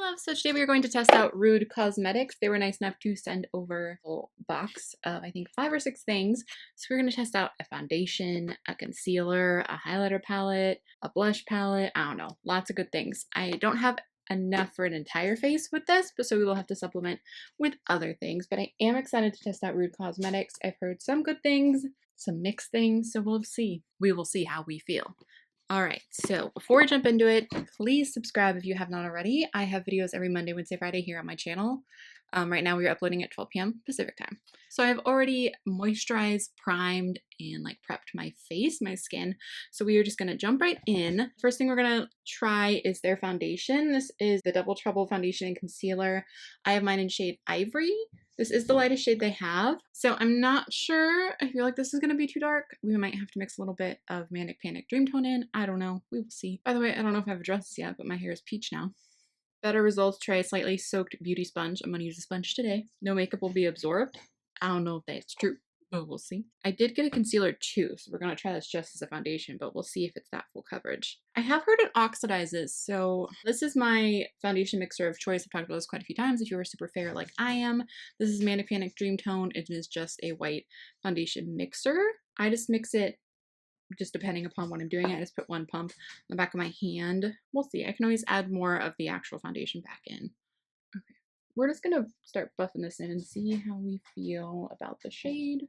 loves, so today we are going to test out Rude Cosmetics. They were nice enough to send over a whole box of I think 5 or 6 things. So we're going to test out a foundation, a concealer, a highlighter palette, a blush palette, I don't know, lots of good things. I don't have enough for an entire face with this, but so we will have to supplement with other things. But I am excited to test out Rude Cosmetics. I've heard some good things, some mixed things, so we'll see. We will see how we feel. Alright, so before we jump into it, please subscribe if you have not already. I have videos every Monday, Wednesday, Friday here on my channel. Right now we are uploading at 12 p.m. Pacific time. So I've already moisturized, primed, and prepped my face, my skin. So we are just going to jump right in. First thing we're going to try is their foundation. This is the Double Trouble Foundation and Concealer. I have mine in shade Ivory. This is the lightest shade they have. So I'm not sure. I feel like this is going to be too dark. We might have to mix a little bit of Manic Panic Dream Tone in. I don't know. We will see. By the way, I don't know if I have addressed this yet, but my hair is peach now. Better results, try a slightly soaked beauty sponge. I'm going to use a sponge today. No makeup will be absorbed. I don't know if that's true, but we'll see. I did get a concealer too, so we're going to try this just as a foundation, but we'll see if it's that full coverage. I have heard it oxidizes, so this is my foundation mixer of choice. I've talked about this quite a few times if you are super fair like I am. This is Manic Panic Dream Tone. It is just a white foundation mixer. I just mix it just depending upon what I'm doing. I just put one pump on the back of my hand. We'll see. I can always add more of the actual foundation back in. Okay. We're just going to start buffing this in and see how we feel about the shade.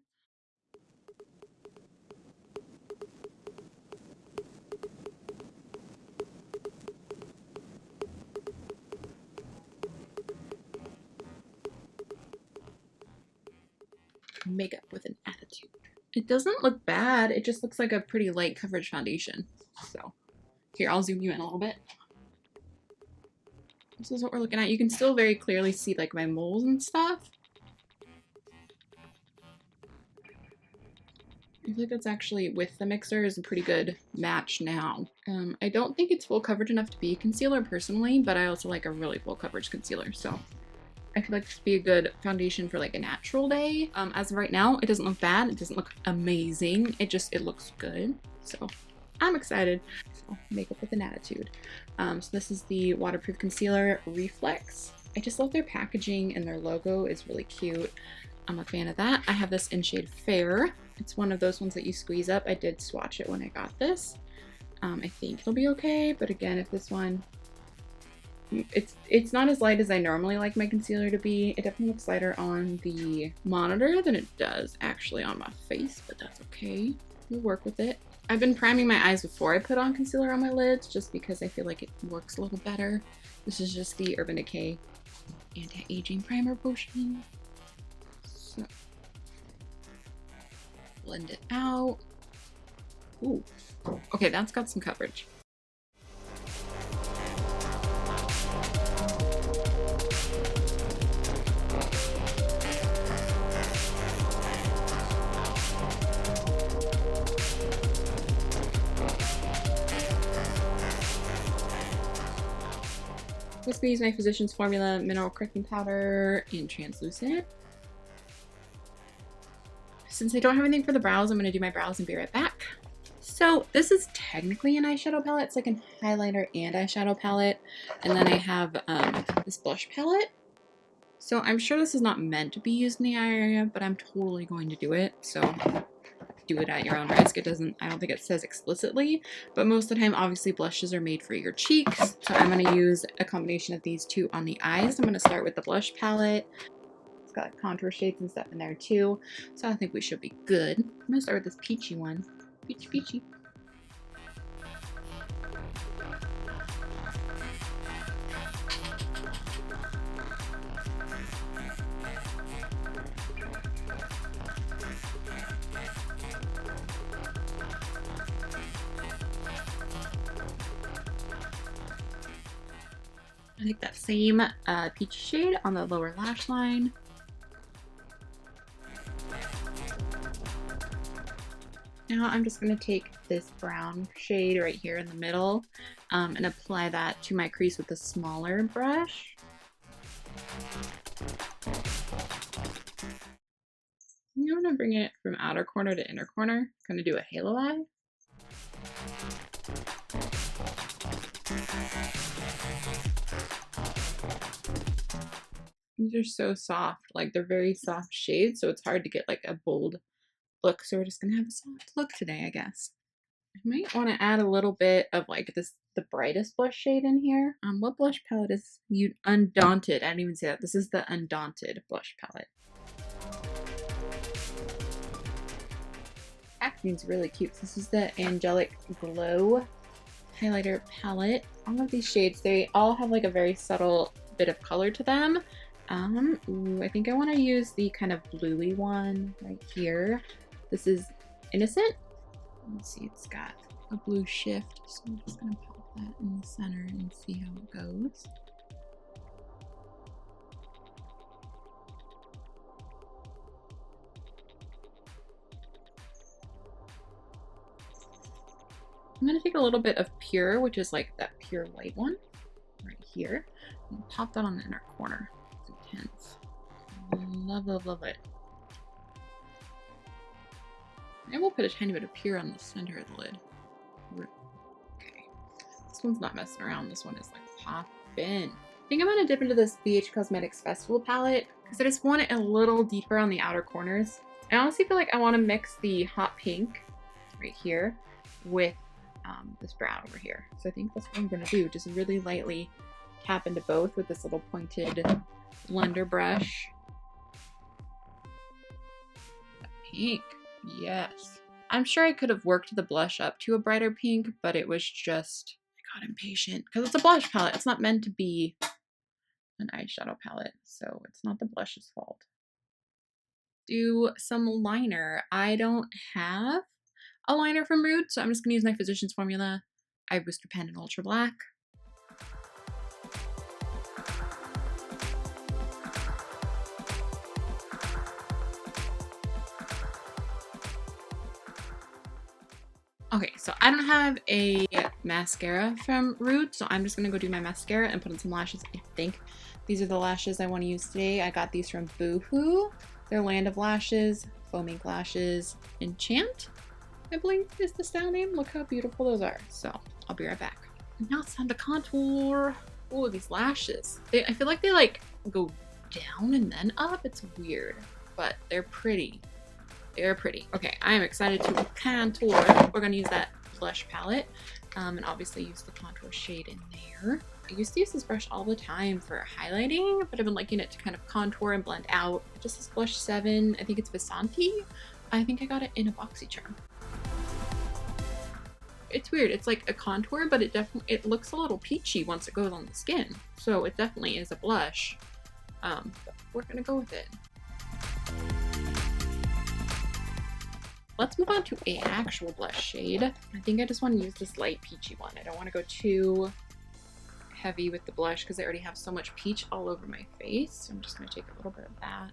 Makeup with an attitude. It doesn't look bad. It just looks like a pretty light coverage foundation. So here, I'll zoom you in a little bit. This is what we're looking at. You can still very clearly see my moles and stuff. I feel like that's actually, with the mixer, is a pretty good match now. I don't think it's full coverage enough to be a concealer personally, but I also like a really full coverage concealer, so I feel like this would be a good foundation for a natural day. As of right now, it doesn't look bad. It doesn't look amazing. It looks good. So I'm excited. So, makeup with an attitude. So this is the waterproof concealer Reflex. I just love their packaging and their logo is really cute. I'm a fan of that. I have this in shade Fair. It's one of those ones that you squeeze up. I did swatch it when I got this. I think it'll be okay, but again, if this one, it's not as light as I normally like my concealer to be. It definitely looks lighter on the monitor than it does actually on my face, but that's okay. We'll work with it. I've been priming my eyes before I put on concealer on my lids just because I feel like it works a little better. This is just the Urban Decay Anti-Aging Primer Potion. So, blend it out. Ooh. Okay, that's got some coverage. I'm just going to use my Physicians Formula Mineral Correcting Powder in Translucent. Since I don't have anything for the brows, I'm going to do my brows and be right back. So this is technically an eyeshadow palette. It's like a highlighter and eyeshadow palette. And then I have this blush palette. So I'm sure this is not meant to be used in the eye area, but I'm totally going to do it. So do it at your own risk. I don't think it says explicitly, but most of the time, obviously, blushes are made for your cheeks. So I'm going to use a combination of these two on the eyes. I'm going to start with the blush palette. It's got contour shades and stuff in there too. So I think we should be good. I'm going to start with this peachy one. Peachy, peachy. I take that same peachy shade on the lower lash line. Now I'm just going to take this brown shade right here in the middle and apply that to my crease with a smaller brush. I'm going to bring it from outer corner to inner corner. I'm going to do a halo eye. These are so soft, like they're very soft shades, so it's hard to get like a bold look. So we're just gonna have a soft look today, I guess. I might want to add a little bit of like the brightest blush shade in here. What blush palette is you? Undaunted. I didn't even say that. This is the Undaunted blush palette. Packaging's really cute. This is the Angelic Glow highlighter palette. All of these shades, they all have like a very subtle bit of color to them. Ooh, I think I want to use the kind of bluey one right here. This is Innocent. Let's see, it's got a blue shift, so I'm just gonna pop that in the center and see how it goes. I'm gonna take a little bit of Pure, which is like that pure white one right here, and pop that on the inner corner. It's intense. Love, love, love it. And we'll put a tiny bit of Pure on the center of the lid. Okay. This one's not messing around. This one is like poppin'. I think I'm gonna dip into this BH Cosmetics Festival palette because I just want it a little deeper on the outer corners. I honestly feel like I want to mix the hot pink right here with this brown over here. So I think that's what I'm gonna do. Just really lightly tap into both with this little pointed blender brush. That pink, yes. I'm sure I could have worked the blush up to a brighter pink, but it was just, I got impatient because it's a blush palette. It's not meant to be an eyeshadow palette, so it's not the blush's fault. Do some liner. I don't have a liner from Rude, so I'm just gonna use my Physicians Formula Eye Booster Pen in Ultra Black. Okay, so I don't have a mascara from Rude, so I'm just gonna go do my mascara and put on some lashes. I think these are the lashes I want to use today. I got these from Boohoo. They're Land of Lashes, Foam Ink Lashes, Enchant, I believe is the style name. Look how beautiful those are. So I'll be right back. And now it's time to contour. Oh, these lashes. I feel like they like go down and then up. It's weird, but they're pretty. They're pretty. Okay, I am excited to contour. We're gonna use that blush palette and obviously use the contour shade in there. I used to use this brush all the time for highlighting, but I've been liking it to kind of contour and blend out. Just this blush 7, I think it's Visanti. I think I got it in a BoxyCharm. It's weird. It's like a contour, but it looks a little peachy once it goes on the skin. So it definitely is a blush. But we're gonna go with it. Let's move on to an actual blush shade. I think I just want to use this light peachy one. I don't want to go too heavy with the blush because I already have so much peach all over my face. So I'm just going to take a little bit of that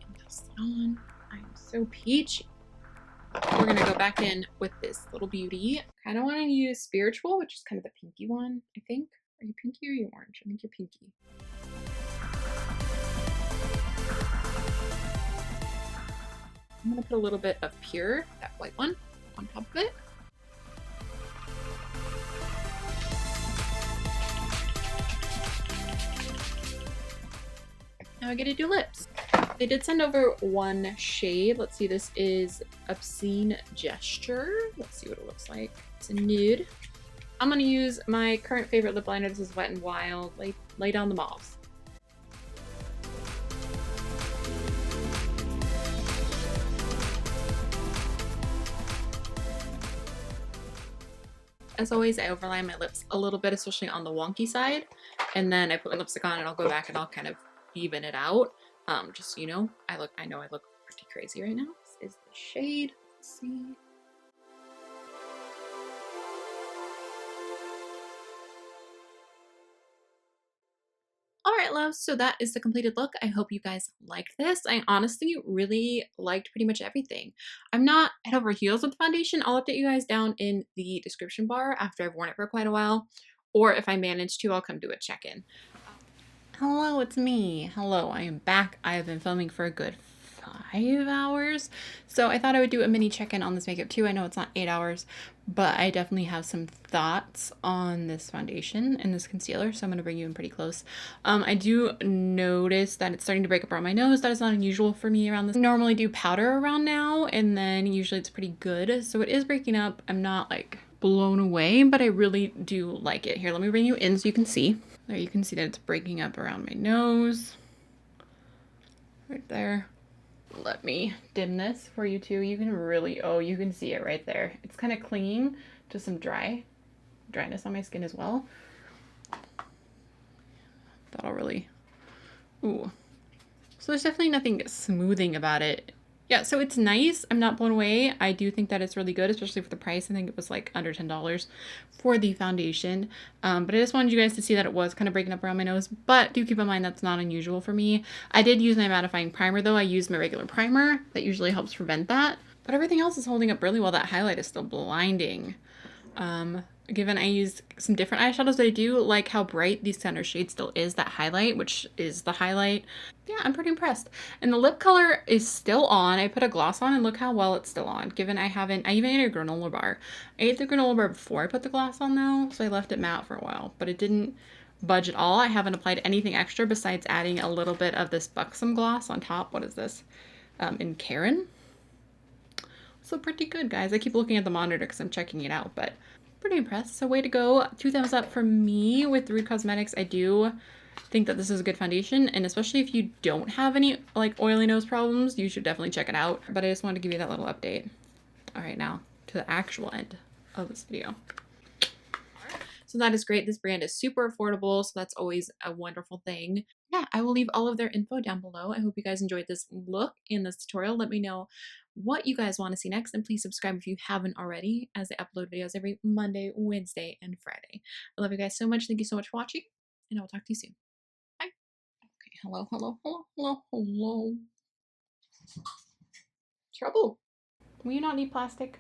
and dust it on. I'm so peachy. We're going to go back in with this little beauty. Kind of want to use Spiritual, which is kind of the pinky one, I think. Are you pinky or are you orange? I think you're pinky. I'm going to put a little bit of Pure, that white one, on top of it. Now I get to do lips. They did send over one shade. Let's see, this is Obscene Gesture. Let's see what it looks like. It's a nude. I'm going to use my current favorite lip liner. This is Wet n Wild. Lay down the mauve. As always, I overline my lips a little bit, especially on the wonky side, and then I put my lipstick on and I'll go back and I'll kind of even it out. Just so you know, I know I look pretty crazy right now. This is the shade. Let's see. Alright, loves, so that is the completed look. I hope you guys liked this. I honestly really liked pretty much everything. I'm not head over heels with the foundation. I'll update you guys down in the description bar after I've worn it for quite a while. Or if I manage to, I'll come do a check-in. Hello, it's me. Hello, I am back. I have been filming for a good 5 hours. So I thought I would do a mini check-in on this makeup too. I know it's not 8 hours, but I definitely have some thoughts on this foundation and this concealer, so I'm going to bring you in pretty close. I do notice that it's starting to break up around my nose. That is not unusual for me around this. I normally do powder around now, and then usually it's pretty good. So it is breaking up. I'm not like blown away, but I really do like it. Here, let me bring you in so you can see. There, you can see that it's breaking up around my nose. Right there. Let me dim this for you too. You can really, oh, you can see it right there. It's kind of clinging to some dryness on my skin as well. That'll really, ooh. So there's definitely nothing smoothing about it. Yeah, so it's nice. I'm not blown away. I do think that it's really good, especially for the price. I think it was like under $10 for the foundation. But I just wanted you guys to see that it was kind of breaking up around my nose. But do keep in mind that's not unusual for me. I did use my mattifying primer though. I used my regular primer. That usually helps prevent that. But everything else is holding up really well. That highlight is still blinding. Given I used some different eyeshadows, but I do like how bright the center shade still is, that highlight, which is the highlight. Yeah, I'm pretty impressed. And the lip color is still on. I put a gloss on and look how well it's still on, given I even ate a granola bar. I ate the granola bar before I put the gloss on though, so I left it matte for a while, but it didn't budge at all. I haven't applied anything extra besides adding a little bit of this Buxom gloss on top. What is this? In Karen. So pretty good, guys. I keep looking at the monitor because I'm checking it out, but pretty impressed. So way to go. 2 thumbs up for me with Rude Cosmetics. I do think that this is a good foundation, and especially if you don't have any like oily nose problems, you should definitely check it out. But I just wanted to give you that little update. All right, now to the actual end of this video. So that is great. This brand is super affordable, so that's always a wonderful thing. Yeah, I will leave all of their info down below. I hope you guys enjoyed this look in this tutorial. Let me know what you guys want to see next, and please subscribe if you haven't already, as I upload videos every Monday, Wednesday, and Friday. I love you guys so much. Thank you so much for watching, and I will talk to you soon. Bye. Okay, hello, hello, hello, hello, hello. Trouble. Will you not need plastic?